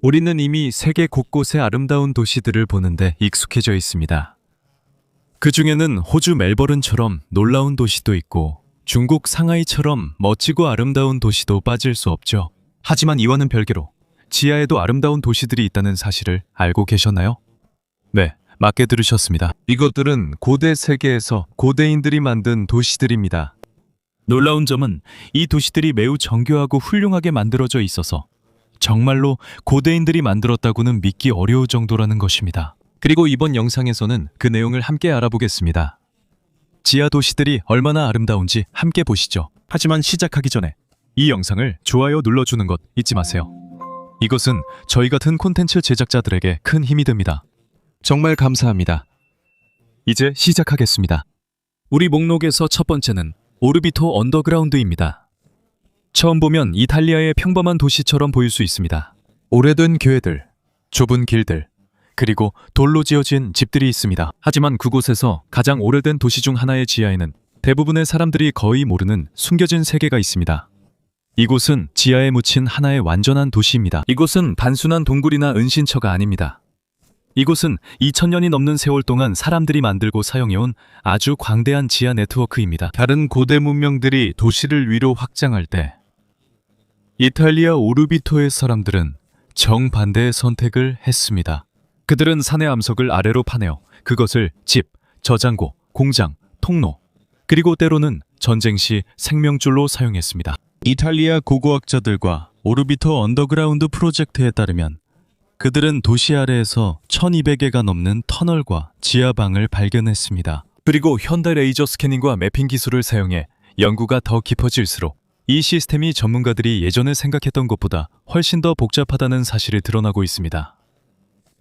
우리는 이미 세계 곳곳의 아름다운 도시들을 보는데 익숙해져 있습니다. 그 중에는 호주 멜버른처럼 놀라운 도시도 있고 중국 상하이처럼 멋지고 아름다운 도시도 빠질 수 없죠. 하지만 이와는 별개로 지하에도 아름다운 도시들이 있다는 사실을 알고 계셨나요? 네, 맞게 들으셨습니다. 이것들은 고대 세계에서 고대인들이 만든 도시들입니다. 놀라운 점은 이 도시들이 매우 정교하고 훌륭하게 만들어져 있어서 정말로 고대인들이 만들었다고는 믿기 어려울 정도라는 것입니다. 그리고 이번 영상에서는 그 내용을 함께 알아보겠습니다. 지하 도시들이 얼마나 아름다운지 함께 보시죠. 하지만 시작하기 전에 이 영상을 좋아요 눌러주는 것 잊지 마세요. 이것은 저희 같은 콘텐츠 제작자들에게 큰 힘이 됩니다. 정말 감사합니다. 이제 시작하겠습니다. 우리 목록에서 첫 번째는 오르비토 언더그라운드입니다. 처음 보면 이탈리아의 평범한 도시처럼 보일 수 있습니다. 오래된 교회들, 좁은 길들, 그리고 돌로 지어진 집들이 있습니다. 하지만 그곳에서 가장 오래된 도시 중 하나의 지하에는 대부분의 사람들이 거의 모르는 숨겨진 세계가 있습니다. 이곳은 지하에 묻힌 하나의 완전한 도시입니다. 이곳은 단순한 동굴이나 은신처가 아닙니다. 이곳은 2000년이 넘는 세월 동안 사람들이 만들고 사용해온 아주 광대한 지하 네트워크입니다. 다른 고대 문명들이 도시를 위로 확장할 때 이탈리아 오르비토의 사람들은 정반대의 선택을 했습니다. 그들은 산의 암석을 아래로 파내어 그것을 집, 저장고, 공장, 통로, 그리고 때로는 전쟁 시 생명줄로 사용했습니다. 이탈리아 고고학자들과 오르비토 언더그라운드 프로젝트에 따르면 그들은 도시 아래에서 1200개가 넘는 터널과 지하방을 발견했습니다. 그리고 현대 레이저 스캐닝과 매핑 기술을 사용해 연구가 더 깊어질수록 이 시스템이 전문가들이 예전에 생각했던 것보다 훨씬 더 복잡하다는 사실이 드러나고 있습니다.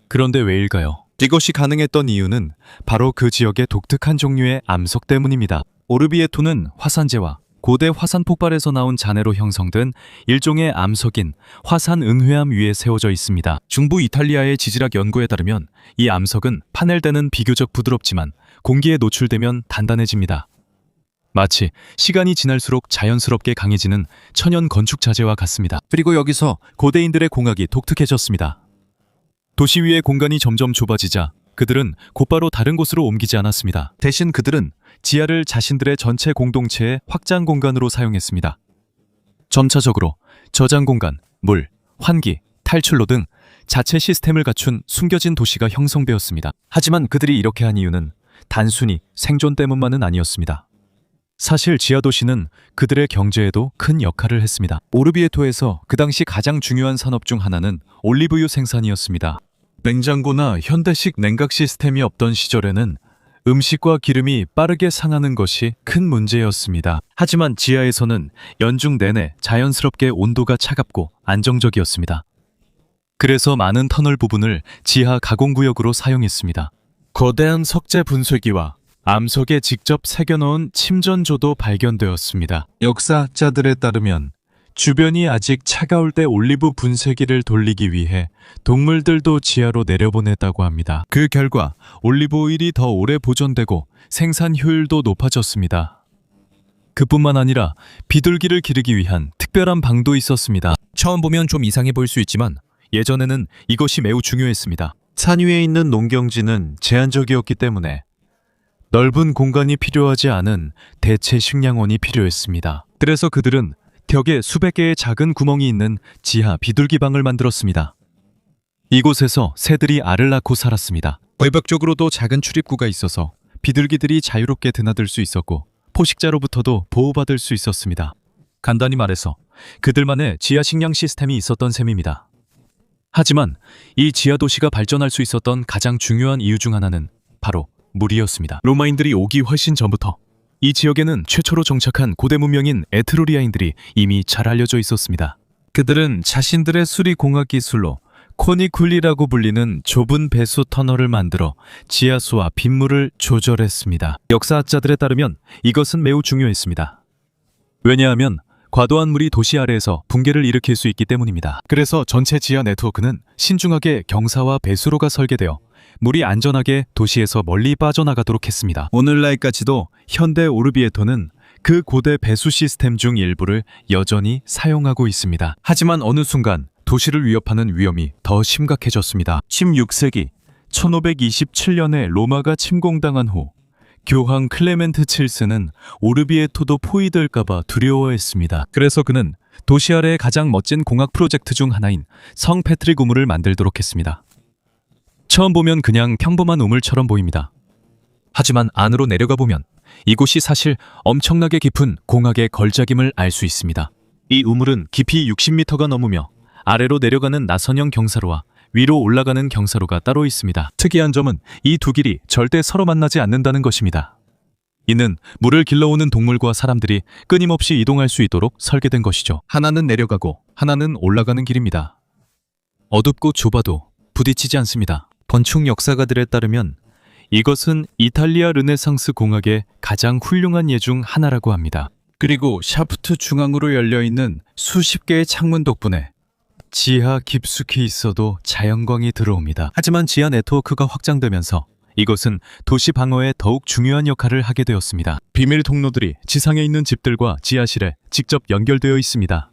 그런데 왜일까요? 이것이 가능했던 이유는 바로 그 지역의 독특한 종류의 암석 때문입니다. 오르비에토는 화산재와 고대 화산 폭발에서 나온 잔해로 형성된 일종의 암석인 화산 은회암 위에 세워져 있습니다. 중부 이탈리아의 지질학 연구에 따르면 이 암석은 파낼 때는 비교적 부드럽지만 공기에 노출되면 단단해집니다. 마치 시간이 지날수록 자연스럽게 강해지는 천연 건축 자재와 같습니다. 그리고 여기서 고대인들의 공학이 독특해졌습니다. 도시 위의 공간이 점점 좁아지자 그들은 곧바로 다른 곳으로 옮기지 않았습니다. 대신 그들은 지하를 자신들의 전체 공동체의 확장 공간으로 사용했습니다. 점차적으로 저장 공간, 물, 환기, 탈출로 등 자체 시스템을 갖춘 숨겨진 도시가 형성되었습니다. 하지만 그들이 이렇게 한 이유는 단순히 생존 때문만은 아니었습니다. 사실 지하 도시는 그들의 경제에도 큰 역할을 했습니다. 오르비에토에서 그 당시 가장 중요한 산업 중 하나는 올리브유 생산이었습니다. 냉장고나 현대식 냉각 시스템이 없던 시절에는 음식과 기름이 빠르게 상하는 것이 큰 문제였습니다. 하지만 지하에서는 연중 내내 자연스럽게 온도가 차갑고 안정적이었습니다. 그래서 많은 터널 부분을 지하 가공구역으로 사용했습니다. 거대한 석재 분쇄기와 암석에 직접 새겨넣은 침전조도 발견되었습니다. 역사학자들에 따르면 주변이 아직 차가울 때 올리브 분쇄기를 돌리기 위해 동물들도 지하로 내려보냈다고 합니다. 그 결과 올리브 오일이 더 오래 보존되고 생산 효율도 높아졌습니다. 그뿐만 아니라 비둘기를 기르기 위한 특별한 방도 있었습니다. 처음 보면 좀 이상해 보일 수 있지만 예전에는 이것이 매우 중요했습니다. 산 위에 있는 농경지는 제한적이었기 때문에 넓은 공간이 필요하지 않은 대체 식량원이 필요했습니다. 그래서 그들은 벽에 수백 개의 작은 구멍이 있는 지하 비둘기방을 만들었습니다. 이곳에서 새들이 알을 낳고 살았습니다. 외벽 쪽으로도 작은 출입구가 있어서 비둘기들이 자유롭게 드나들 수 있었고 포식자로부터도 보호받을 수 있었습니다. 간단히 말해서 그들만의 지하 식량 시스템이 있었던 셈입니다. 하지만 이 지하 도시가 발전할 수 있었던 가장 중요한 이유 중 하나는 바로 물이었습니다. 로마인들이 오기 훨씬 전부터 이 지역에는 최초로 정착한 고대 문명인 에트루리아인들이 이미 잘 알려져 있었습니다. 그들은 자신들의 수리공학 기술로 코니쿨리라고 불리는 좁은 배수 터널을 만들어 지하수와 빗물을 조절했습니다. 역사학자들에 따르면 이것은 매우 중요했습니다. 왜냐하면 과도한 물이 도시 아래에서 붕괴를 일으킬 수 있기 때문입니다. 그래서 전체 지하 네트워크는 신중하게 경사와 배수로가 설계되어 물이 안전하게 도시에서 멀리 빠져나가도록 했습니다. 오늘날까지도 현대 오르비에토는 그 고대 배수 시스템 중 일부를 여전히 사용하고 있습니다. 하지만 어느 순간 도시를 위협하는 위험이 더 심각해졌습니다. 16세기 1527년에 로마가 침공당한 후 교황 클레멘트 7세는 오르비에토도 포위될까봐 두려워했습니다. 그래서 그는 도시 아래의 가장 멋진 공학 프로젝트 중 하나인 성 패트릭 우물을 만들도록 했습니다. 처음 보면 그냥 평범한 우물처럼 보입니다. 하지만 안으로 내려가 보면 이곳이 사실 엄청나게 깊은 공학의 걸작임을 알 수 있습니다. 이 우물은 깊이 60m가 넘으며 아래로 내려가는 나선형 경사로와 위로 올라가는 경사로가 따로 있습니다. 특이한 점은 이 두 길이 절대 서로 만나지 않는다는 것입니다. 이는 물을 길러오는 동물과 사람들이 끊임없이 이동할 수 있도록 설계된 것이죠. 하나는 내려가고 하나는 올라가는 길입니다. 어둡고 좁아도 부딪히지 않습니다. 건축 역사가들에 따르면 이것은 이탈리아 르네상스 공학의 가장 훌륭한 예 중 하나라고 합니다. 그리고 샤프트 중앙으로 열려있는 수십 개의 창문 덕분에 지하 깊숙이 있어도 자연광이 들어옵니다. 하지만 지하 네트워크가 확장되면서 이것은 도시 방어에 더욱 중요한 역할을 하게 되었습니다. 비밀 통로들이 지상에 있는 집들과 지하실에 직접 연결되어 있습니다.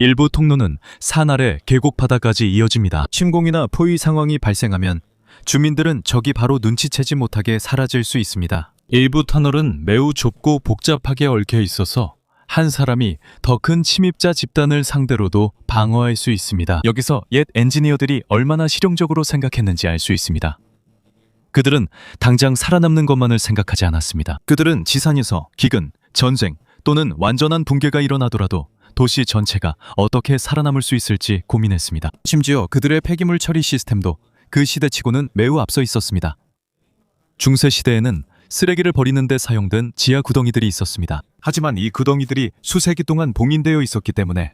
일부 통로는 산 아래 계곡 바다까지 이어집니다. 침공이나 포위 상황이 발생하면 주민들은 적이 바로 눈치채지 못하게 사라질 수 있습니다. 일부 터널은 매우 좁고 복잡하게 얽혀 있어서 한 사람이 더 큰 침입자 집단을 상대로도 방어할 수 있습니다. 여기서 옛 엔지니어들이 얼마나 실용적으로 생각했는지 알 수 있습니다. 그들은 당장 살아남는 것만을 생각하지 않았습니다. 그들은 지상에서 기근, 전쟁 또는 완전한 붕괴가 일어나더라도 도시 전체가 어떻게 살아남을 수 있을지 고민했습니다. 심지어 그들의 폐기물 처리 시스템도 그 시대치고는 매우 앞서 있었습니다. 중세 시대에는 쓰레기를 버리는 데 사용된 지하 구덩이들이 있었습니다. 하지만 이 구덩이들이 수세기 동안 봉인되어 있었기 때문에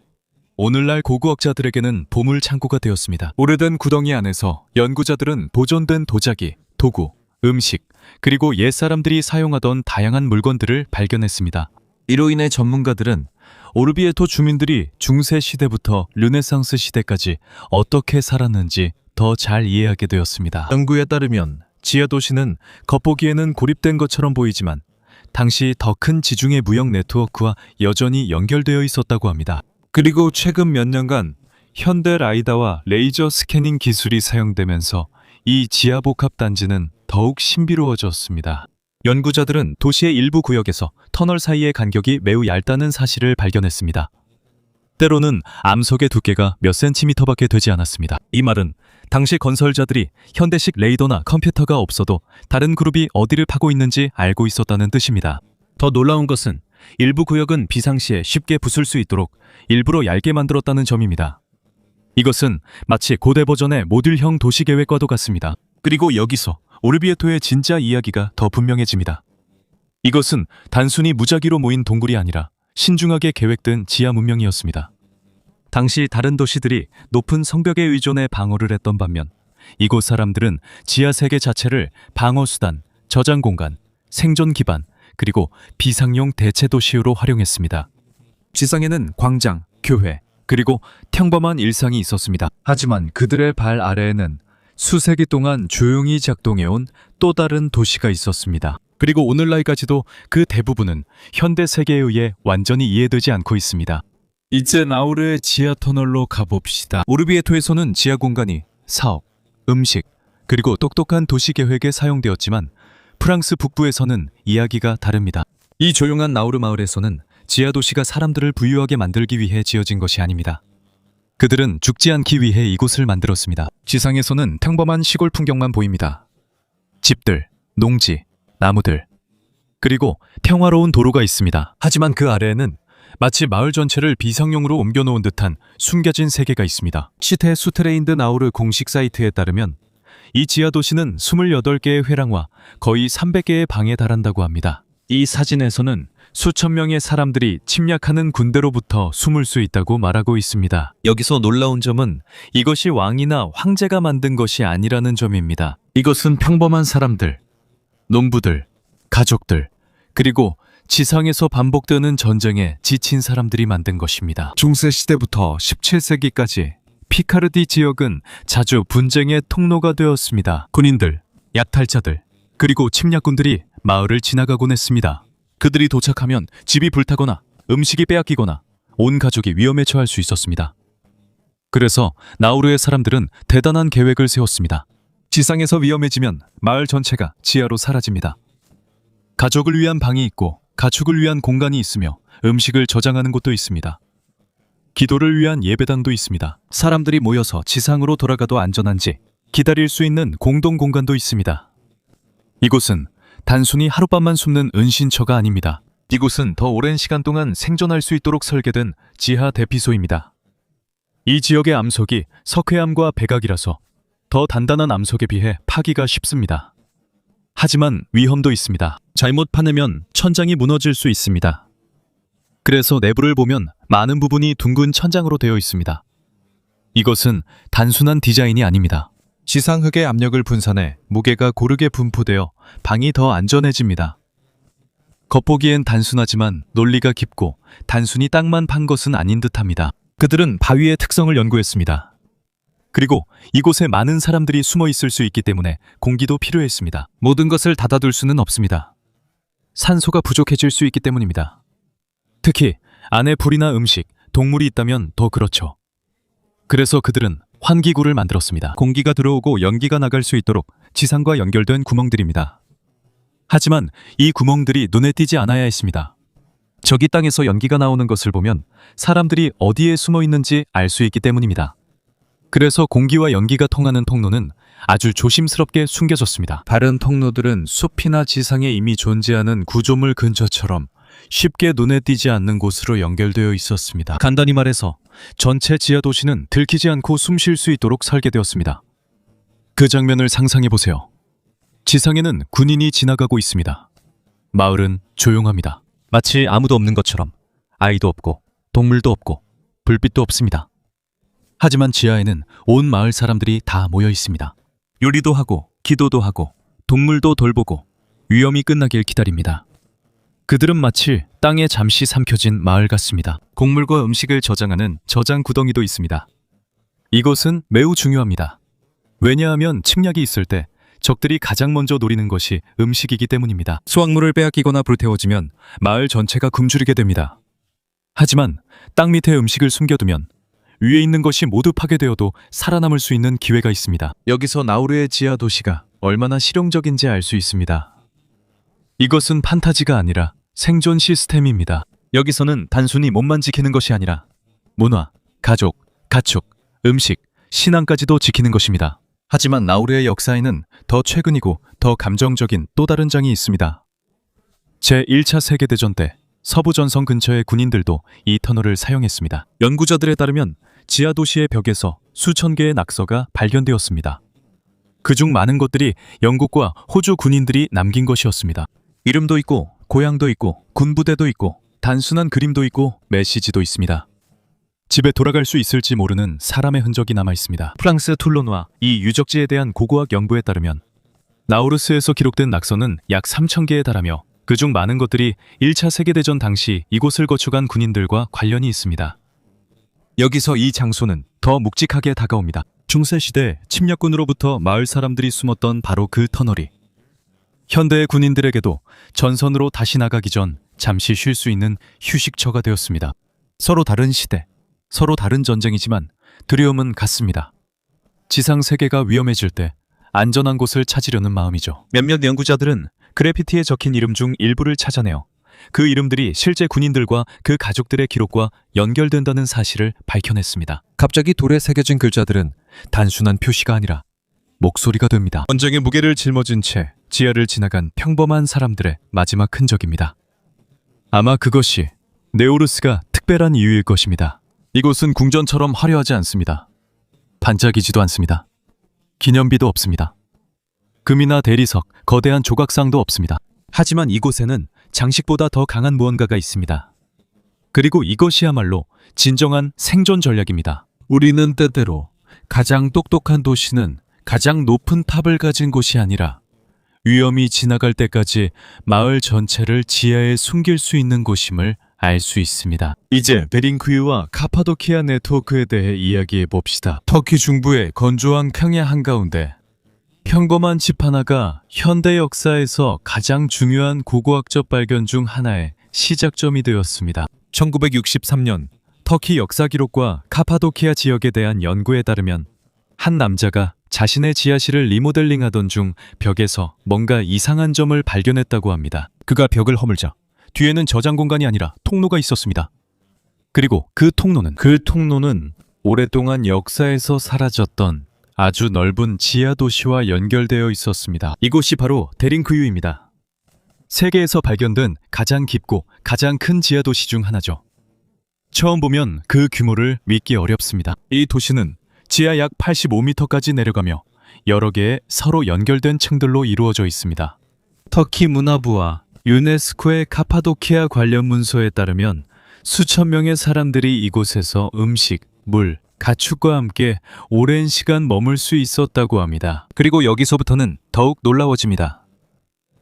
오늘날 고고학자들에게는 보물 창고가 되었습니다. 오래된 구덩이 안에서 연구자들은 보존된 도자기, 도구, 음식, 그리고 옛사람들이 사용하던 다양한 물건들을 발견했습니다. 이로 인해 전문가들은 오르비에토 주민들이 중세 시대부터 르네상스 시대까지 어떻게 살았는지 더 잘 이해하게 되었습니다. 연구에 따르면 지하 도시는 겉보기에는 고립된 것처럼 보이지만 당시 더 큰 지중해 무역 네트워크와 여전히 연결되어 있었다고 합니다. 그리고 최근 몇 년간 현대 라이다와 레이저 스캐닝 기술이 사용되면서 이 지하 복합 단지는 더욱 신비로워졌습니다. 연구자들은 도시의 일부 구역에서 터널 사이의 간격이 매우 얇다는 사실을 발견했습니다. 때로는 암석의 두께가 몇 센티미터밖에 되지 않았습니다. 이 말은 당시 건설자들이 현대식 레이더나 컴퓨터가 없어도 다른 그룹이 어디를 파고 있는지 알고 있었다는 뜻입니다. 더 놀라운 것은 일부 구역은 비상시에 쉽게 부술 수 있도록 일부러 얇게 만들었다는 점입니다. 이것은 마치 고대 버전의 모듈형 도시계획과도 같습니다. 그리고 여기서 오르비에토의 진짜 이야기가 더 분명해집니다. 이것은 단순히 무작위로 모인 동굴이 아니라 신중하게 계획된 지하 문명이었습니다. 당시 다른 도시들이 높은 성벽에 의존해 방어를 했던 반면 이곳 사람들은 지하 세계 자체를 방어수단, 저장 공간, 생존 기반, 그리고 비상용 대체 도시로 활용했습니다. 지상에는 광장, 교회, 그리고 평범한 일상이 있었습니다. 하지만 그들의 발 아래에는 수세기 동안 조용히 작동해온 또 다른 도시가 있었습니다. 그리고 오늘날까지도 그 대부분은 현대 세계에 의해 완전히 이해되지 않고 있습니다. 이제 나우르의 지하 터널로 가봅시다. 오르비에토에서는 지하 공간이 사업, 음식, 그리고 똑똑한 도시 계획에 사용되었지만 프랑스 북부에서는 이야기가 다릅니다. 이 조용한 나우르 마을에서는 지하 도시가 사람들을 부유하게 만들기 위해 지어진 것이 아닙니다. 그들은 죽지 않기 위해 이곳을 만들었습니다. 지상에서는 평범한 시골 풍경만 보입니다. 집들, 농지, 나무들, 그리고 평화로운 도로가 있습니다. 하지만 그 아래에는 마치 마을 전체를 비상용으로 옮겨놓은 듯한 숨겨진 세계가 있습니다. 시테 수트레인드 나우르 공식 사이트에 따르면 이 지하 도시는 28개의 회랑과 거의 300개의 방에 달한다고 합니다. 이 사진에서는 수천 명의 사람들이 침략하는 군대로부터 숨을 수 있다고 말하고 있습니다. 여기서 놀라운 점은 이것이 왕이나 황제가 만든 것이 아니라는 점입니다. 이것은 평범한 사람들, 농부들, 가족들, 그리고 지상에서 반복되는 전쟁에 지친 사람들이 만든 것입니다. 중세 시대부터 17세기까지 피카르디 지역은 자주 분쟁의 통로가 되었습니다. 군인들, 약탈자들, 그리고 침략군들이 마을을 지나가곤 했습니다. 그들이 도착하면 집이 불타거나 음식이 빼앗기거나 온 가족이 위험에 처할 수 있었습니다. 그래서 나우루의 사람들은 대단한 계획을 세웠습니다. 지상에서 위험해지면 마을 전체가 지하로 사라집니다. 가족을 위한 방이 있고 가축을 위한 공간이 있으며 음식을 저장하는 곳도 있습니다. 기도를 위한 예배당도 있습니다. 사람들이 모여서 지상으로 돌아가도 안전한지 기다릴 수 있는 공동 공간도 있습니다. 이곳은 단순히 하룻밤만 숨는 은신처가 아닙니다. 이곳은 더 오랜 시간 동안 생존할 수 있도록 설계된 지하 대피소입니다. 이 지역의 암석이 석회암과 백악이라서 더 단단한 암석에 비해 파기가 쉽습니다. 하지만 위험도 있습니다. 잘못 파내면 천장이 무너질 수 있습니다. 그래서 내부를 보면 많은 부분이 둥근 천장으로 되어 있습니다. 이것은 단순한 디자인이 아닙니다. 지상흙의 압력을 분산해 무게가 고르게 분포되어 방이 더 안전해집니다. 겉보기엔 단순하지만 논리가 깊고 단순히 땅만 판 것은 아닌 듯합니다. 그들은 바위의 특성을 연구했습니다. 그리고 이곳에 많은 사람들이 숨어 있을 수 있기 때문에 공기도 필요했습니다. 모든 것을 닫아둘 수는 없습니다. 산소가 부족해질 수 있기 때문입니다. 특히 안에 불이나 음식, 동물이 있다면 더 그렇죠. 그래서 그들은 환기구를 만들었습니다. 공기가 들어오고 연기가 나갈 수 있도록 지상과 연결된 구멍들입니다. 하지만 이 구멍들이 눈에 띄지 않아야 했습니다. 저기 땅에서 연기가 나오는 것을 보면 사람들이 어디에 숨어 있는지 알 수 있기 때문입니다. 그래서 공기와 연기가 통하는 통로는 아주 조심스럽게 숨겨졌습니다. 다른 통로들은 숲이나 지상에 이미 존재하는 구조물 근처처럼 쉽게 눈에 띄지 않는 곳으로 연결되어 있었습니다. 간단히 말해서 전체 지하 도시는 들키지 않고 숨 쉴 수 있도록 설계되었습니다. 그 장면을 상상해 보세요. 지상에는 군인이 지나가고 있습니다. 마을은 조용합니다. 마치 아무도 없는 것처럼 아이도 없고 동물도 없고 불빛도 없습니다. 하지만 지하에는 온 마을 사람들이 다 모여 있습니다. 요리도 하고 기도도 하고 동물도 돌보고 위험이 끝나길 기다립니다. 그들은 마치 땅에 잠시 삼켜진 마을 같습니다. 곡물과 음식을 저장하는 저장 구덩이도 있습니다. 이곳은 매우 중요합니다. 왜냐하면 침략이 있을 때 적들이 가장 먼저 노리는 것이 음식이기 때문입니다. 수확물을 빼앗기거나 불태워지면 마을 전체가 굶주리게 됩니다. 하지만 땅 밑에 음식을 숨겨두면 위에 있는 것이 모두 파괴되어도 살아남을 수 있는 기회가 있습니다. 여기서 나우루의 지하 도시가 얼마나 실용적인지 알 수 있습니다. 이것은 판타지가 아니라 생존 시스템입니다. 여기서는 단순히 몸만 지키는 것이 아니라 문화, 가족, 가축, 음식, 신앙까지도 지키는 것입니다. 하지만 나우루의 역사에는 더 최근이고 더 감정적인 또 다른 장이 있습니다. 제1차 세계대전 때 서부 전선 근처의 군인들도 이 터널을 사용했습니다. 연구자들에 따르면 지하 도시의 벽에서 수천 개의 낙서가 발견되었습니다. 그중 많은 것들이 영국과 호주 군인들이 남긴 것이었습니다. 이름도 있고 고향도 있고 군부대도 있고 단순한 그림도 있고 메시지도 있습니다. 집에 돌아갈 수 있을지 모르는 사람의 흔적이 남아 있습니다. 프랑스 툴론와 이 유적지에 대한 고고학 연구에 따르면 나우루스에서 기록된 낙서는 약 3,000개에 달하며 그중 많은 것들이 1차 세계대전 당시 이곳을 거쳐간 군인들과 관련이 있습니다. 여기서 이 장소는 더 묵직하게 다가옵니다. 중세시대 침략군으로부터 마을 사람들이 숨었던 바로 그 터널이 현대의 군인들에게도 전선으로 다시 나가기 전 잠시 쉴 수 있는 휴식처가 되었습니다. 서로 다른 시대, 서로 다른 전쟁이지만 두려움은 같습니다. 지상 세계가 위험해질 때 안전한 곳을 찾으려는 마음이죠. 몇몇 연구자들은 그래피티에 적힌 이름 중 일부를 찾아내어 그 이름들이 실제 군인들과 그 가족들의 기록과 연결된다는 사실을 밝혀냈습니다. 갑자기 돌에 새겨진 글자들은 단순한 표시가 아니라 목소리가 됩니다. 전쟁의 무게를 짊어진 채 지하를 지나간 평범한 사람들의 마지막 흔적입니다. 아마 그것이 네오루스가 특별한 이유일 것입니다. 이곳은 궁전처럼 화려하지 않습니다. 반짝이지도 않습니다. 기념비도 없습니다. 금이나 대리석, 거대한 조각상도 없습니다. 하지만 이곳에는 장식보다 더 강한 무언가가 있습니다. 그리고 이것이야말로 진정한 생존 전략입니다. 우리는 때때로 가장 똑똑한 도시는 가장 높은 탑을 가진 곳이 아니라 위험이 지나갈 때까지 마을 전체를 지하에 숨길 수 있는 곳임을 알 수 있습니다. 이제 베링크유와 카파도키아 네트워크에 대해 이야기해 봅시다. 터키 중부의 건조한 평야 한가운데 평범한 집 하나가 현대 역사에서 가장 중요한 고고학적 발견 중 하나의 시작점이 되었습니다. 1963년 터키 역사 기록과 카파도키아 지역에 대한 연구에 따르면 한 남자가 자신의 지하실을 리모델링하던 중 벽에서 뭔가 이상한 점을 발견했다고 합니다. 그가 벽을 허물자 뒤에는 저장 공간이 아니라 통로가 있었습니다. 그리고 그 통로는 오랫동안 역사에서 사라졌던 아주 넓은 지하 도시와 연결되어 있었습니다. 이곳이 바로 데링크유입니다. 세계에서 발견된 가장 깊고 가장 큰 지하 도시 중 하나죠. 처음 보면 그 규모를 믿기 어렵습니다. 이 도시는 지하 약 85m까지 내려가며 여러 개의 서로 연결된 층들로 이루어져 있습니다. 터키 문화부와 유네스코의 카파도키아 관련 문서에 따르면 수천 명의 사람들이 이곳에서 음식, 물, 가축과 함께 오랜 시간 머물 수 있었다고 합니다. 그리고 여기서부터는 더욱 놀라워집니다.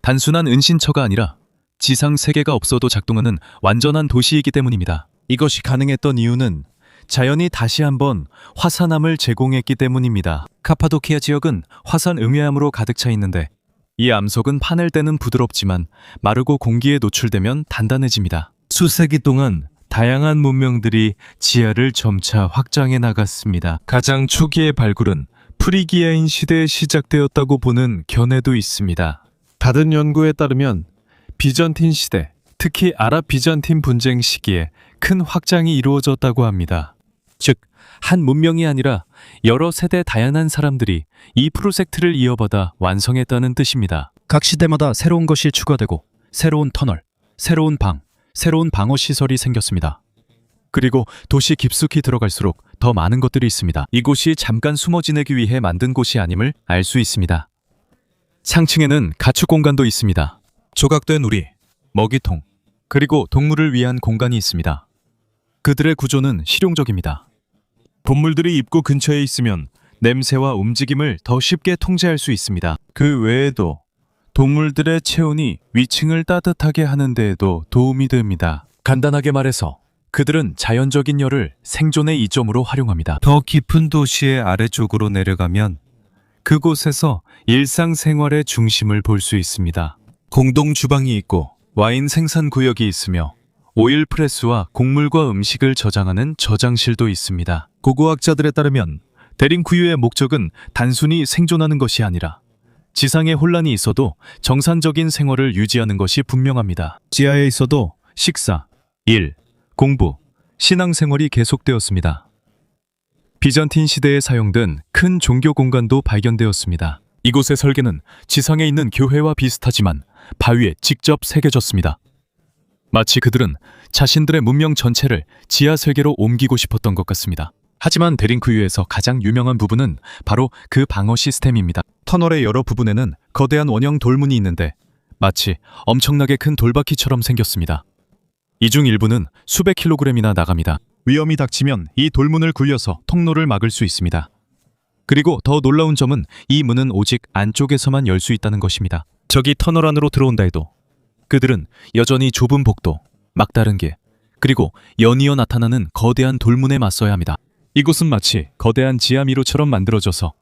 단순한 은신처가 아니라 지상 세계가 없어도 작동하는 완전한 도시이기 때문입니다. 이것이 가능했던 이유는 자연이 다시 한번 화산암을 제공했기 때문입니다. 카파도키아 지역은 화산 음유암으로 가득 차 있는데 이 암석은 파낼 때는 부드럽지만 마르고 공기에 노출되면 단단해집니다. 수세기 동안 다양한 문명들이 지하를 점차 확장해 나갔습니다. 가장 초기의 발굴은 프리기아인 시대에 시작되었다고 보는 견해도 있습니다. 다른 연구에 따르면 비전틴 시대, 특히 아랍 비잔틴 분쟁 시기에 큰 확장이 이루어졌다고 합니다. 즉, 한 문명이 아니라 여러 세대 다양한 사람들이 이 프로젝트를 이어받아 완성했다는 뜻입니다. 각 시대마다 새로운 것이 추가되고 새로운 터널, 새로운 방, 새로운 방어 시설이 생겼습니다. 그리고 도시 깊숙이 들어갈수록 더 많은 것들이 있습니다. 이곳이 잠깐 숨어 지내기 위해 만든 곳이 아님을 알 수 있습니다. 상층에는 가축 공간도 있습니다. 조각된 우리, 먹이통, 그리고 동물을 위한 공간이 있습니다. 그들의 구조는 실용적입니다. 동물들이 입구 근처에 있으면 냄새와 움직임을 더 쉽게 통제할 수 있습니다. 그 외에도 동물들의 체온이 위층을 따뜻하게 하는 데에도 도움이 됩니다. 간단하게 말해서 그들은 자연적인 열을 생존의 이점으로 활용합니다. 더 깊은 도시의 아래쪽으로 내려가면 그곳에서 일상생활의 중심을 볼 수 있습니다. 공동 주방이 있고 와인 생산 구역이 있으며 오일 프레스와 곡물과 음식을 저장하는 저장실도 있습니다. 고고학자들에 따르면 데링쿠유의 목적은 단순히 생존하는 것이 아니라 지상에 혼란이 있어도 정상적인 생활을 유지하는 것이 분명합니다. 지하에 있어도 식사, 일, 공부, 신앙생활이 계속되었습니다. 비잔틴 시대에 사용된 큰 종교 공간도 발견되었습니다. 이곳의 설계는 지상에 있는 교회와 비슷하지만 바위에 직접 새겨졌습니다. 마치 그들은 자신들의 문명 전체를 지하 세계로 옮기고 싶었던 것 같습니다. 하지만 데링크유에서 가장 유명한 부분은 바로 그 방어 시스템입니다. 터널의 여러 부분에는 거대한 원형 돌문이 있는데 마치 엄청나게 큰 돌바퀴처럼 생겼습니다. 이 중 일부는 수백 킬로그램이나 나갑니다. 위험이 닥치면 이 돌문을 굴려서 통로를 막을 수 있습니다. 그리고 더 놀라운 점은 이 문은 오직 안쪽에서만 열 수 있다는 것입니다. 저기 터널 안으로 들어온다 해도 그들은 여전히 좁은 복도, 막다른 길, 그리고 연이어 나타나는 거대한 돌문에 맞서야 합니다. 이곳은 마치 거대한 지하미로처럼 만들어져서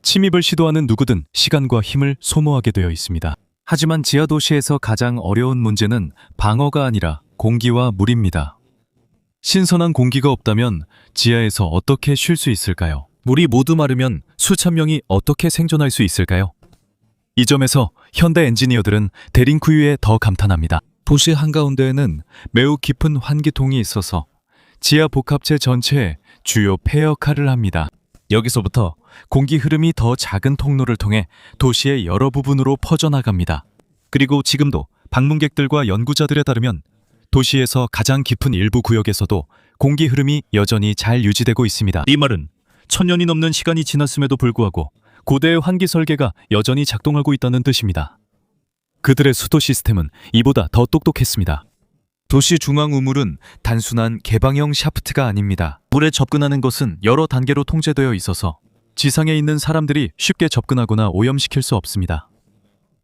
침입을 시도하는 누구든 시간과 힘을 소모하게 되어 있습니다. 하지만 지하 도시에서 가장 어려운 문제는 방어가 아니라 공기와 물입니다. 신선한 공기가 없다면 지하에서 어떻게 쉴 수 있을까요? 물이 모두 마르면 수천 명이 어떻게 생존할 수 있을까요? 이 점에서 현대 엔지니어들은 데링쿠유에 더 감탄합니다. 도시 한가운데에는 매우 깊은 환기통이 있어서 지하 복합체 전체에 주요 폐 역할을 합니다. 여기서부터 공기 흐름이 더 작은 통로를 통해 도시의 여러 부분으로 퍼져나갑니다. 그리고 지금도 방문객들과 연구자들에 따르면 도시에서 가장 깊은 일부 구역에서도 공기 흐름이 여전히 잘 유지되고 있습니다. 이 말은 1000년이 넘는 시간이 지났음에도 불구하고 고대의 환기 설계가 여전히 작동하고 있다는 뜻입니다. 그들의 수도 시스템은 이보다 더 똑똑했습니다. 도시 중앙 우물은 단순한 개방형 샤프트가 아닙니다. 물에 접근하는 것은 여러 단계로 통제되어 있어서 지상에 있는 사람들이 쉽게 접근하거나 오염시킬 수 없습니다.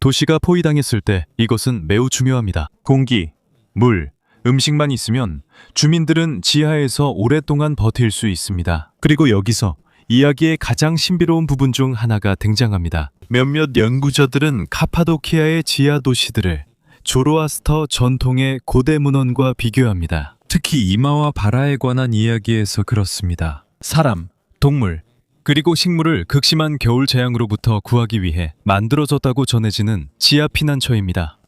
도시가 포위당했을 때 이것은 매우 중요합니다. 공기, 물, 음식만 있으면 주민들은 지하에서 오랫동안 버틸 수 있습니다. 그리고 여기서 이야기의 가장 신비로운 부분 중 하나가 등장합니다. 몇몇 연구자들은 카파도키아의 지하 도시들을 조로아스터 전통의 고대 문헌과 비교합니다. 특히 이마와 바라에 관한 이야기에서 그렇습니다. 사람, 동물, 그리고 식물을 극심한 겨울 재앙으로부터 구하기 위해 만들어졌다고 전해지는 지하 피난처입니다.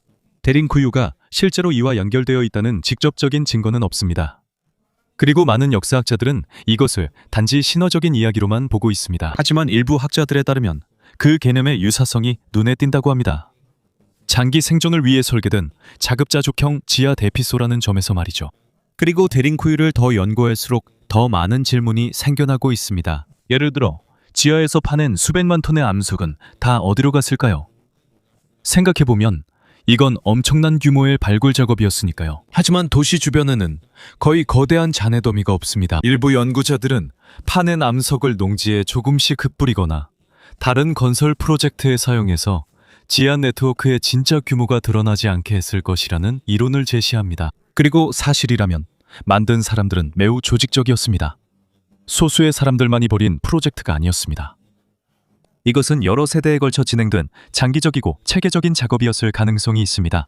데링쿠유가 실제로 이와 연결되어 있다는 직접적인 증거는 없습니다. 그리고 많은 역사학자들은 이것을 단지 신화적인 이야기로만 보고 있습니다. 하지만 일부 학자들에 따르면 그 개념의 유사성이 눈에 띈다고 합니다. 장기 생존을 위해 설계된 자급자족형 지하 대피소라는 점에서 말이죠. 그리고 데링쿠유를 더 연구할수록 더 많은 질문이 생겨나고 있습니다. 예를 들어 지하에서 파낸 수백만 톤의 암석은 다 어디로 갔을까요? 생각해보면 이건 엄청난 규모의 발굴 작업이었으니까요. 하지만 도시 주변에는 거의 거대한 잔해 더미가 없습니다. 일부 연구자들은 파낸 암석을 농지에 조금씩 흩뿌리거나 다른 건설 프로젝트에 사용해서 지하 네트워크의 진짜 규모가 드러나지 않게 했을 것이라는 이론을 제시합니다. 그리고 사실이라면 만든 사람들은 매우 조직적이었습니다. 소수의 사람들만이 벌인 프로젝트가 아니었습니다. 이것은 여러 세대에 걸쳐 진행된 장기적이고 체계적인 작업이었을 가능성이 있습니다.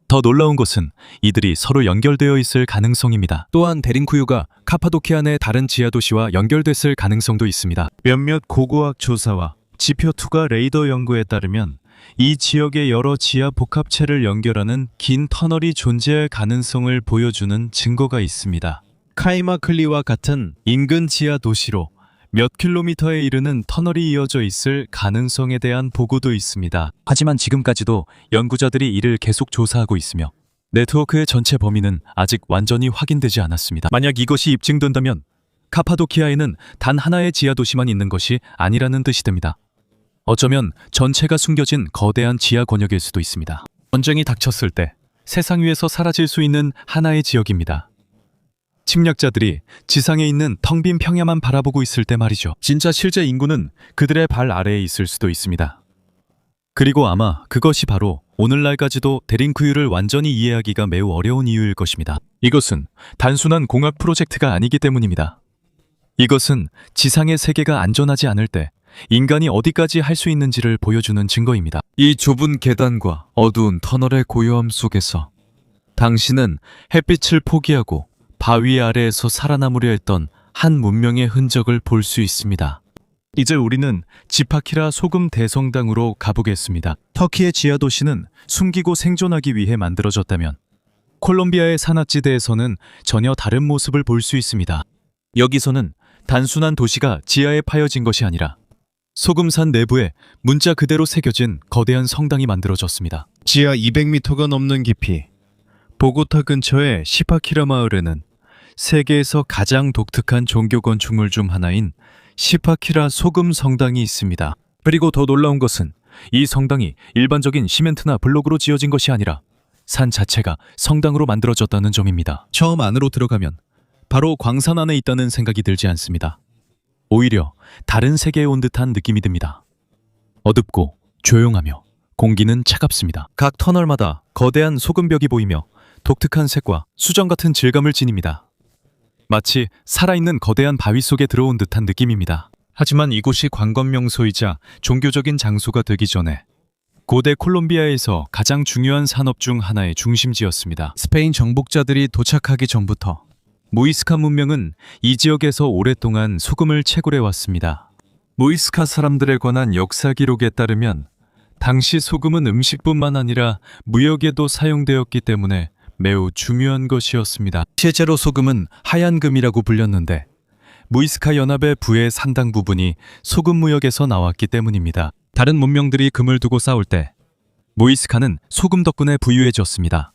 더 놀라운 것은 이들이 서로 연결되어 있을 가능성입니다. 또한 데링쿠유가 카파도키아 내 다른 지하 도시와 연결됐을 가능성도 있습니다. 몇몇 고고학 조사와 지표 투과 레이더 연구에 따르면 이 지역의 여러 지하 복합체를 연결하는 긴 터널이 존재할 가능성을 보여주는 증거가 있습니다. 카이마클리와 같은 인근 지하 도시로 몇 킬로미터에 이르는 터널이 이어져 있을 가능성에 대한 보고도 있습니다. 하지만 지금까지도 연구자들이 이를 계속 조사하고 있으며 네트워크의 전체 범위는 아직 완전히 확인되지 않았습니다. 만약 이것이 입증된다면 카파도키아에는 단 하나의 지하 도시만 있는 것이 아니라는 뜻이 됩니다. 어쩌면 전체가 숨겨진 거대한 지하 권역일 수도 있습니다. 전쟁이 닥쳤을 때 세상 위에서 사라질 수 있는 하나의 지역입니다. 침략자들이 지상에 있는 텅 빈 평야만 바라보고 있을 때 말이죠. 진짜 실제 인구는 그들의 발 아래에 있을 수도 있습니다. 그리고 아마 그것이 바로 오늘날까지도 데링쿠유를 완전히 이해하기가 매우 어려운 이유일 것입니다. 이것은 단순한 공학 프로젝트가 아니기 때문입니다. 이것은 지상의 세계가 안전하지 않을 때 인간이 어디까지 할 수 있는지를 보여주는 증거입니다. 이 좁은 계단과 어두운 터널의 고요함 속에서 당신은 햇빛을 포기하고 바위 아래에서 살아남으려 했던 한 문명의 흔적을 볼 수 있습니다. 이제 우리는 지파키라 소금 대성당으로 가보겠습니다. 터키의 지하 도시는 숨기고 생존하기 위해 만들어졌다면 콜롬비아의 산악지대에서는 전혀 다른 모습을 볼 수 있습니다. 여기서는 단순한 도시가 지하에 파여진 것이 아니라 소금산 내부에 문자 그대로 새겨진 거대한 성당이 만들어졌습니다. 지하 200m가 넘는 깊이 보고타 근처의 시파키라 마을에는 세계에서 가장 독특한 종교 건축물 중 하나인 시파키라 소금 성당이 있습니다. 그리고 더 놀라운 것은 이 성당이 일반적인 시멘트나 블록으로 지어진 것이 아니라 산 자체가 성당으로 만들어졌다는 점입니다. 처음 안으로 들어가면 바로 광산 안에 있다는 생각이 들지 않습니다. 오히려 다른 세계에 온 듯한 느낌이 듭니다. 어둡고 조용하며 공기는 차갑습니다. 각 터널마다 거대한 소금벽이 보이며 독특한 색과 수정 같은 질감을 지닙니다. 마치 살아있는 거대한 바위 속에 들어온 듯한 느낌입니다. 하지만 이곳이 관광 명소이자 종교적인 장소가 되기 전에 고대 콜롬비아에서 가장 중요한 산업 중 하나의 중심지였습니다. 스페인 정복자들이 도착하기 전부터 무이스카 문명은 이 지역에서 오랫동안 소금을 채굴해 왔습니다. 무이스카 사람들에 관한 역사 기록에 따르면 당시 소금은 음식뿐만 아니라 무역에도 사용되었기 때문에 매우 중요한 것이었습니다. 실제로 소금은 하얀 금이라고 불렸는데 무이스카 연합의 부의 상당 부분이 소금 무역에서 나왔기 때문입니다. 다른 문명들이 금을 두고 싸울 때 무이스카는 소금 덕분에 부유해졌습니다.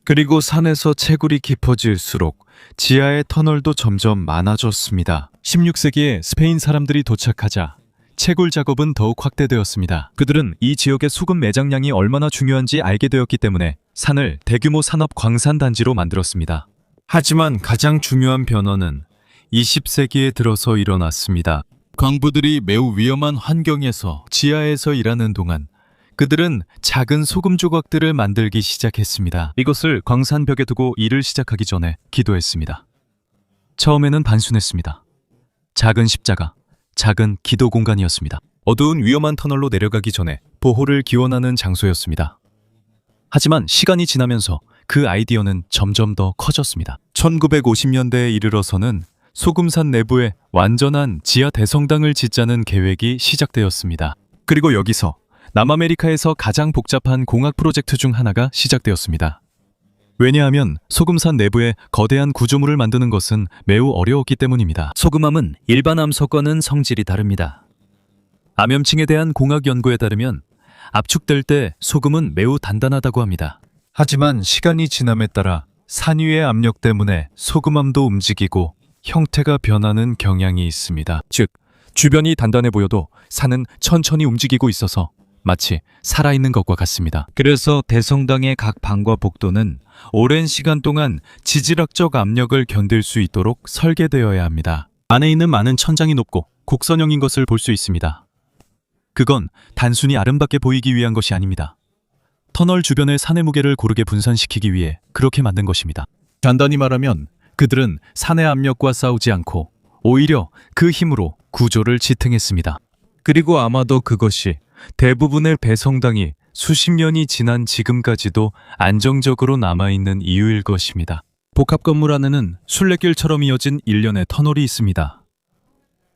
그리고 산에서 채굴이 깊어질수록 지하의 터널도 점점 많아졌습니다. 16세기에 스페인 사람들이 도착하자 채굴 작업은 더욱 확대되었습니다. 그들은 이 지역의 소금 매장량이 얼마나 중요한지 알게 되었기 때문에 산을 대규모 산업 광산 단지로 만들었습니다. 하지만 가장 중요한 변화는 20세기에 들어서 일어났습니다. 광부들이 매우 위험한 환경에서 지하에서 일하는 동안 그들은 작은 소금 조각들을 만들기 시작했습니다. 이것을 광산벽에 두고 일을 시작하기 전에 기도했습니다. 처음에는 단순했습니다. 작은 십자가, 작은 기도 공간이었습니다. 어두운 위험한 터널로 내려가기 전에 보호를 기원하는 장소였습니다. 하지만 시간이 지나면서 그 아이디어는 점점 더 커졌습니다. 1950년대에 이르러서는 소금산 내부에 완전한 지하 대성당을 짓자는 계획이 시작되었습니다. 그리고 여기서 남아메리카에서 가장 복잡한 공학 프로젝트 중 하나가 시작되었습니다. 왜냐하면 소금산 내부에 거대한 구조물을 만드는 것은 매우 어려웠기 때문입니다. 소금암은 일반 암석과는 성질이 다릅니다. 암염층에 대한 공학 연구에 따르면 압축될 때 소금은 매우 단단하다고 합니다. 하지만 시간이 지남에 따라 산 위의 압력 때문에 소금암도 움직이고 형태가 변하는 경향이 있습니다. 즉, 주변이 단단해 보여도 산은 천천히 움직이고 있어서 마치 살아있는 것과 같습니다. 그래서 대성당의 각 방과 복도는 오랜 시간 동안 지질학적 압력을 견딜 수 있도록 설계되어야 합니다. 안에 있는 많은 천장이 높고 곡선형인 것을 볼 수 있습니다. 그건 단순히 아름답게 보이기 위한 것이 아닙니다. 터널 주변의 산의 무게를 고르게 분산시키기 위해 그렇게 만든 것입니다. 간단히 말하면 그들은 산의 압력과 싸우지 않고 오히려 그 힘으로 구조를 지탱했습니다. 그리고 아마도 그것이 대부분의 배성당이 수십 년이 지난 지금까지도 안정적으로 남아있는 이유일 것입니다. 복합 건물 안에는 순례길처럼 이어진 일련의 터널이 있습니다.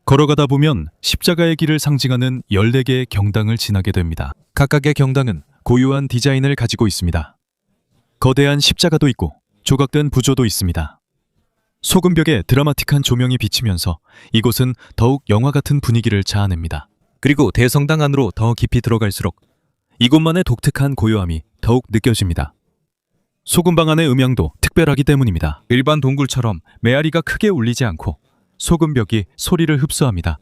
걸어가다 보면 십자가의 길을 상징하는 14개의 경당을 지나게 됩니다. 각각의 경당은 고유한 디자인을 가지고 있습니다. 거대한 십자가도 있고 조각된 부조도 있습니다. 소금벽에 드라마틱한 조명이 비치면서 이곳은 더욱 영화 같은 분위기를 자아냅니다. 그리고 대성당 안으로 더 깊이 들어갈수록 이곳만의 독특한 고요함이 더욱 느껴집니다. 소금방 안의 음향도 특별하기 때문입니다. 일반 동굴처럼 메아리가 크게 울리지 않고 소금벽이 소리를 흡수합니다.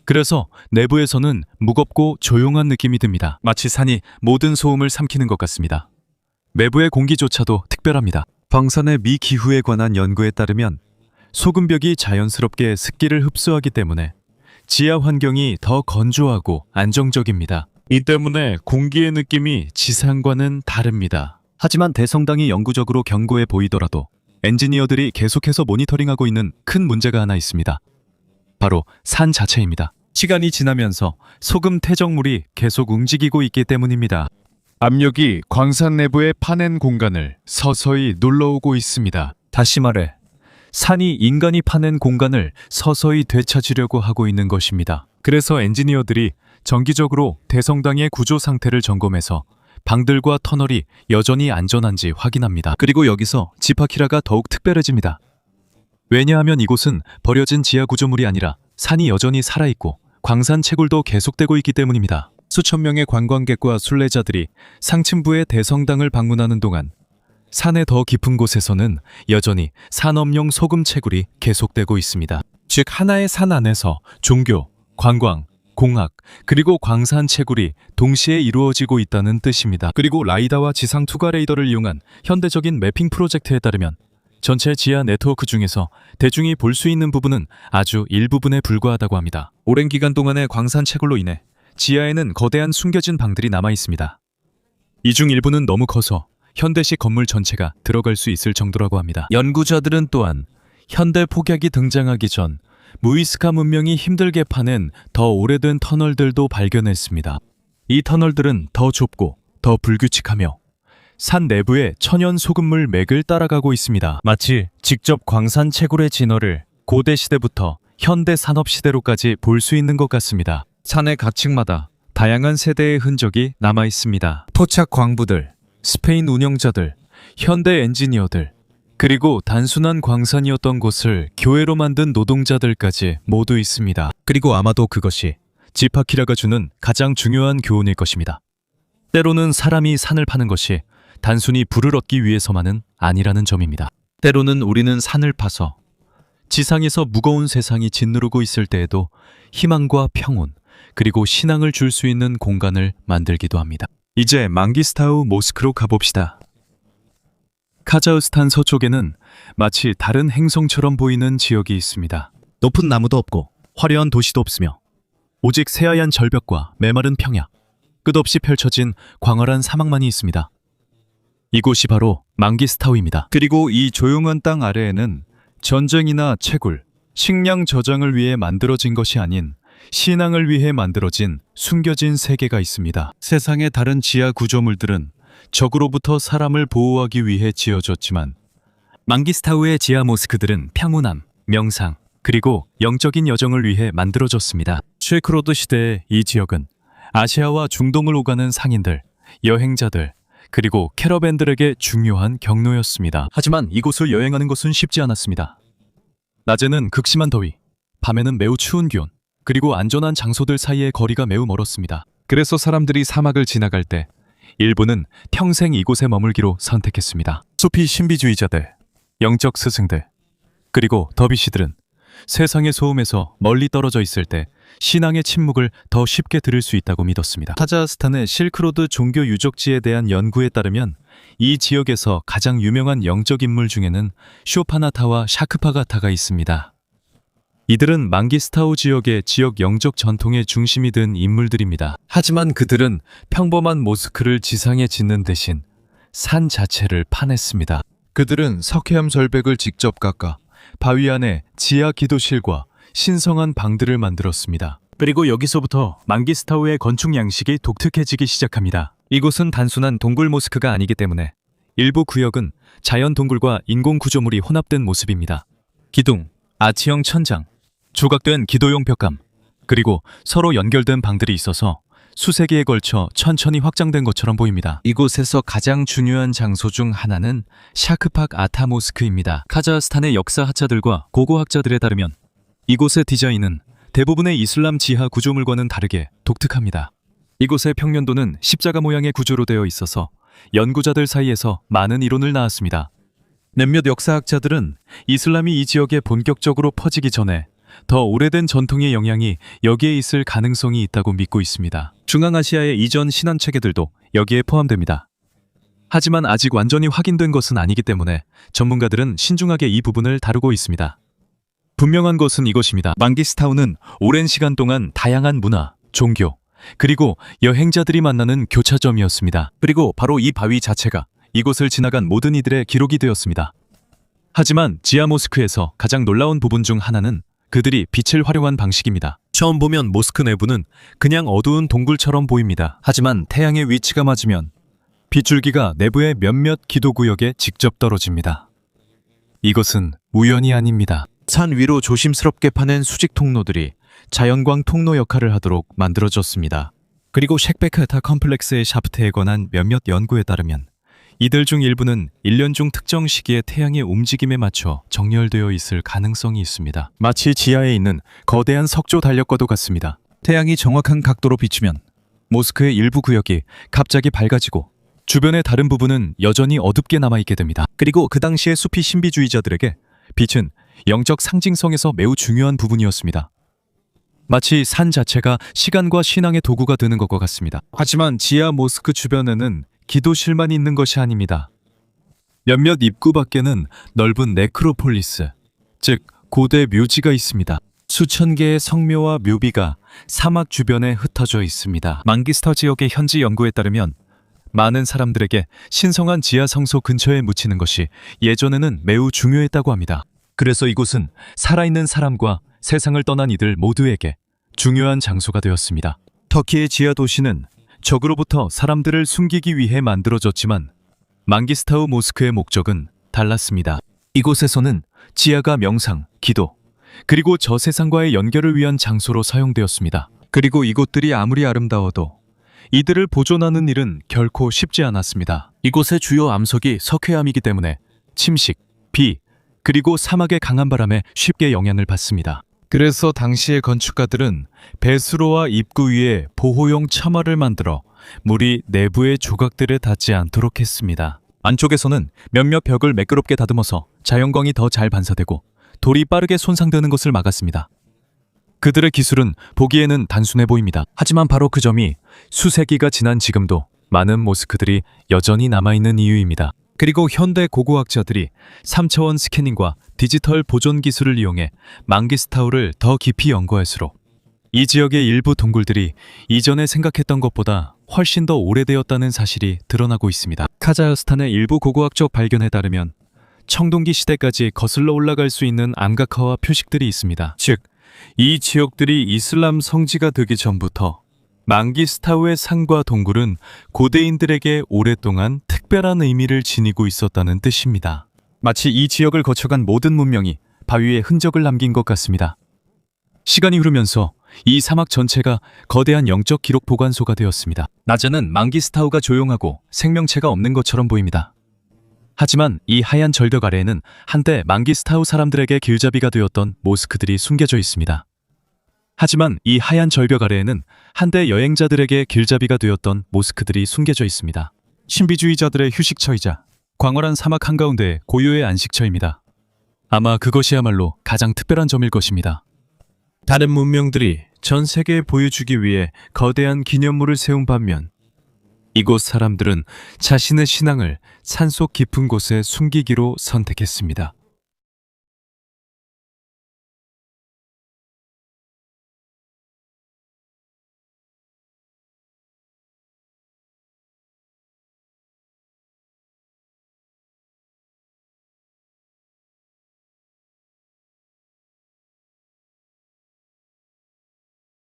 그래서 내부에서는 무겁고 조용한 느낌이 듭니다. 마치 산이 모든 소음을 삼키는 것 같습니다. 내부의 공기조차도 특별합니다. 방산의 미기후에 관한 연구에 따르면 소금벽이 자연스럽게 습기를 흡수하기 때문에 지하 환경이 더 건조하고 안정적입니다. 이 때문에 공기의 느낌이 지상과는 다릅니다. 하지만 대성당이 영구적으로 견고해 보이더라도 엔지니어들이 계속해서 모니터링하고 있는 큰 문제가 하나 있습니다. 바로 산 자체입니다. 시간이 지나면서 소금 퇴적물이 계속 움직이고 있기 때문입니다. 압력이 광산 내부의 파낸 공간을 서서히 눌러오고 있습니다. 다시 말해, 산이 인간이 파낸 공간을 서서히 되찾으려고 하고 있는 것입니다. 그래서 엔지니어들이 정기적으로 대성당의 구조 상태를 점검해서 방들과 터널이 여전히 안전한지 확인합니다. 그리고 여기서 지파키라가 더욱 특별해집니다. 왜냐하면 이곳은 버려진 지하 구조물이 아니라 산이 여전히 살아있고 광산 채굴도 계속되고 있기 때문입니다. 수천 명의 관광객과 순례자들이 상층부의 대성당을 방문하는 동안 산의 더 깊은 곳에서는 여전히 산업용 소금 채굴이 계속되고 있습니다. 즉, 하나의 산 안에서 종교, 관광, 공학, 그리고 광산 채굴이 동시에 이루어지고 있다는 뜻입니다. 그리고 라이다와 지상 투과 레이더를 이용한 현대적인 매핑 프로젝트에 따르면 전체 지하 네트워크 중에서 대중이 볼 수 있는 부분은 아주 일부분에 불과하다고 합니다. 오랜 기간 동안의 광산 채굴로 인해 지하에는 거대한 숨겨진 방들이 남아 있습니다. 이 중 일부는 너무 커서 현대식 건물 전체가 들어갈 수 있을 정도라고 합니다. 연구자들은 또한 현대 폭약이 등장하기 전 무이스카 문명이 힘들게 파낸 더 오래된 터널들도 발견했습니다. 이 터널들은 더 좁고 더 불규칙하며 산 내부의 천연 소금물 맥을 따라가고 있습니다. 마치 직접 광산 채굴의 진화를 고대 시대부터 현대 산업 시대로까지 볼 수 있는 것 같습니다. 산의 각 층마다 다양한 세대의 흔적이 남아 있습니다. 토착 광부들, 스페인 운영자들, 현대 엔지니어들, 그리고 단순한 광산이었던 곳을 교회로 만든 노동자들까지 모두 있습니다. 그리고 아마도 그것이 지파키라가 주는 가장 중요한 교훈일 것입니다. 때로는 사람이 산을 파는 것이 단순히 부를 얻기 위해서만은 아니라는 점입니다. 때로는 우리는 산을 파서 지상에서 무거운 세상이 짓누르고 있을 때에도 희망과 평온, 그리고 신앙을 줄 수 있는 공간을 만들기도 합니다. 이제 망기스타우 모스크로 가봅시다. 카자흐스탄 서쪽에는 마치 다른 행성처럼 보이는 지역이 있습니다. 높은 나무도 없고 화려한 도시도 없으며 오직 새하얀 절벽과 메마른 평야, 끝없이 펼쳐진 광활한 사막만이 있습니다. 이곳이 바로 망기스타우입니다. 그리고 이 조용한 땅 아래에는 전쟁이나 채굴, 식량 저장을 위해 만들어진 것이 아닌 신앙을 위해 만들어진 숨겨진 세계가 있습니다. 세상의 다른 지하 구조물들은 적으로부터 사람을 보호하기 위해 지어졌지만 망기스타우의 지하 모스크들은 평온함, 명상, 그리고 영적인 여정을 위해 만들어졌습니다. 실크로드 시대의 이 지역은 아시아와 중동을 오가는 상인들, 여행자들, 그리고 캐러밴들에게 중요한 경로였습니다. 하지만 이곳을 여행하는 것은 쉽지 않았습니다. 낮에는 극심한 더위, 밤에는 매우 추운 기온, 그리고 안전한 장소들 사이의 거리가 매우 멀었습니다. 그래서 사람들이 사막을 지나갈 때 일부는 평생 이곳에 머물기로 선택했습니다. 숲이 신비주의자들, 영적 스승들, 그리고 더비시들은 세상의 소음에서 멀리 떨어져 있을 때 신앙의 침묵을 더 쉽게 들을 수 있다고 믿었습니다. 카자흐스탄의 실크로드 종교 유적지에 대한 연구에 따르면 이 지역에서 가장 유명한 영적 인물 중에는 쇼파나타와 샤크파가타가 있습니다. 이들은 망기스타우 지역의 지역 영적 전통의 중심이 된 인물들입니다. 하지만 그들은 평범한 모스크를 지상에 짓는 대신 산 자체를 파냈습니다. 그들은 석회암 절벽을 직접 깎아 바위 안에 지하 기도실과 신성한 방들을 만들었습니다. 그리고 여기서부터 망기스타우의 건축 양식이 독특해지기 시작합니다. 이곳은 단순한 동굴 모스크가 아니기 때문에 일부 구역은 자연 동굴과 인공 구조물이 혼합된 모습입니다. 기둥, 아치형 천장, 조각된 기도용 벽감, 그리고 서로 연결된 방들이 있어서 수세기에 걸쳐 천천히 확장된 것처럼 보입니다. 이곳에서 가장 중요한 장소 중 하나는 샤크팍 아타 모스크입니다. 카자흐스탄의 역사 학자들과 고고학자들에 따르면 이곳의 디자인은 대부분의 이슬람 지하 구조물과는 다르게 독특합니다. 이곳의 평면도는 십자가 모양의 구조로 되어 있어서 연구자들 사이에서 많은 이론을 낳았습니다. 몇몇 역사학자들은 이슬람이 이 지역에 본격적으로 퍼지기 전에 더 오래된 전통의 영향이 여기에 있을 가능성이 있다고 믿고 있습니다. 중앙아시아의 이전 신안 체계들도 여기에 포함됩니다. 하지만 아직 완전히 확인된 것은 아니기 때문에 전문가들은 신중하게 이 부분을 다루고 있습니다. 분명한 것은 이것입니다. 망기스타우는 오랜 시간 동안 다양한 문화, 종교, 그리고 여행자들이 만나는 교차점이었습니다. 그리고 바로 이 바위 자체가 이곳을 지나간 모든 이들의 기록이 되었습니다. 하지만 지하 모스크에서 가장 놀라운 부분 중 하나는 그들이 빛을 활용한 방식입니다. 처음 보면 모스크 내부는 그냥 어두운 동굴처럼 보입니다. 하지만 태양의 위치가 맞으면 빗줄기가 내부의 몇몇 기도구역에 직접 떨어집니다. 이것은 우연이 아닙니다. 산 위로 조심스럽게 파낸 수직 통로들이 자연광 통로 역할을 하도록 만들어졌습니다. 그리고 쉑베크타 컴플렉스의 샤프트에 관한 몇몇 연구에 따르면 이들 중 일부는 1년 중 특정 시기에 태양의 움직임에 맞춰 정렬되어 있을 가능성이 있습니다. 마치 지하에 있는 거대한 석조 달력과도 같습니다. 태양이 정확한 각도로 비추면 모스크의 일부 구역이 갑자기 밝아지고 주변의 다른 부분은 여전히 어둡게 남아있게 됩니다. 그리고 그 당시의 수피 신비주의자들에게 빛은 영적 상징성에서 매우 중요한 부분이었습니다. 마치 산 자체가 시간과 신앙의 도구가 되는 것과 같습니다. 하지만 지하 모스크 주변에는 기도실만 있는 것이 아닙니다. 몇몇 입구 밖에는 넓은 네크로폴리스, 즉 고대 묘지가 있습니다. 수천 개의 성묘와 묘비가 사막 주변에 흩어져 있습니다. 망기스타 지역의 현지 연구에 따르면 많은 사람들에게 신성한 지하 성소 근처에 묻히는 것이 예전에는 매우 중요했다고 합니다. 그래서 이곳은 살아있는 사람과 세상을 떠난 이들 모두에게 중요한 장소가 되었습니다. 터키의 지하 도시는 적으로부터 사람들을 숨기기 위해 만들어졌지만 망기스타우 모스크의 목적은 달랐습니다. 이곳에서는 지하가 명상, 기도, 그리고 저 세상과의 연결을 위한 장소로 사용되었습니다. 그리고 이곳들이 아무리 아름다워도 이들을 보존하는 일은 결코 쉽지 않았습니다. 이곳의 주요 암석이 석회암이기 때문에 침식, 비, 그리고 사막의 강한 바람에 쉽게 영향을 받습니다. 그래서 당시의 건축가들은 배수로와 입구 위에 보호용 처마를 만들어 물이 내부의 조각들에 닿지 않도록 했습니다. 안쪽에서는 몇몇 벽을 매끄럽게 다듬어서 자연광이 더 잘 반사되고 돌이 빠르게 손상되는 것을 막았습니다. 그들의 기술은 보기에는 단순해 보입니다. 하지만 바로 그 점이 수세기가 지난 지금도 많은 모스크들이 여전히 남아있는 이유입니다. 그리고 현대 고고학자들이 3차원 스캐닝과 디지털 보존 기술을 이용해 망기스타우를 더 깊이 연구할수록 이 지역의 일부 동굴들이 이전에 생각했던 것보다 훨씬 더 오래되었다는 사실이 드러나고 있습니다. 카자흐스탄의 일부 고고학적 발견에 따르면 청동기 시대까지 거슬러 올라갈 수 있는 암각화와 표식들이 있습니다. 즉, 이 지역들이 이슬람 성지가 되기 전부터 망기스타우의 산과 동굴은 고대인들에게 오랫동안 특별한 의미를 지니고 있었다는 뜻입니다. 마치 이 지역을 거쳐간 모든 문명이 바위에 흔적을 남긴 것 같습니다. 시간이 흐르면서 이 사막 전체가 거대한 영적 기록 보관소가 되었습니다. 낮에는 망기스타우가 조용하고 생명체가 없는 것처럼 보입니다. 하지만 이 하얀 절벽 아래에는 한때 망기스타우 사람들에게 길잡이가 되었던 모스크들이 숨겨져 있습니다. 하지만 이 하얀 절벽 아래에는 한때 여행자들에게 길잡이가 되었던 모스크들이 숨겨져 있습니다. 신비주의자들의 휴식처이자 광활한 사막 한가운데 고요의 안식처입니다. 아마 그것이야말로 가장 특별한 점일 것입니다. 다른 문명들이 전 세계에 보여주기 위해 거대한 기념물을 세운 반면 이곳 사람들은 자신의 신앙을 산속 깊은 곳에 숨기기로 선택했습니다.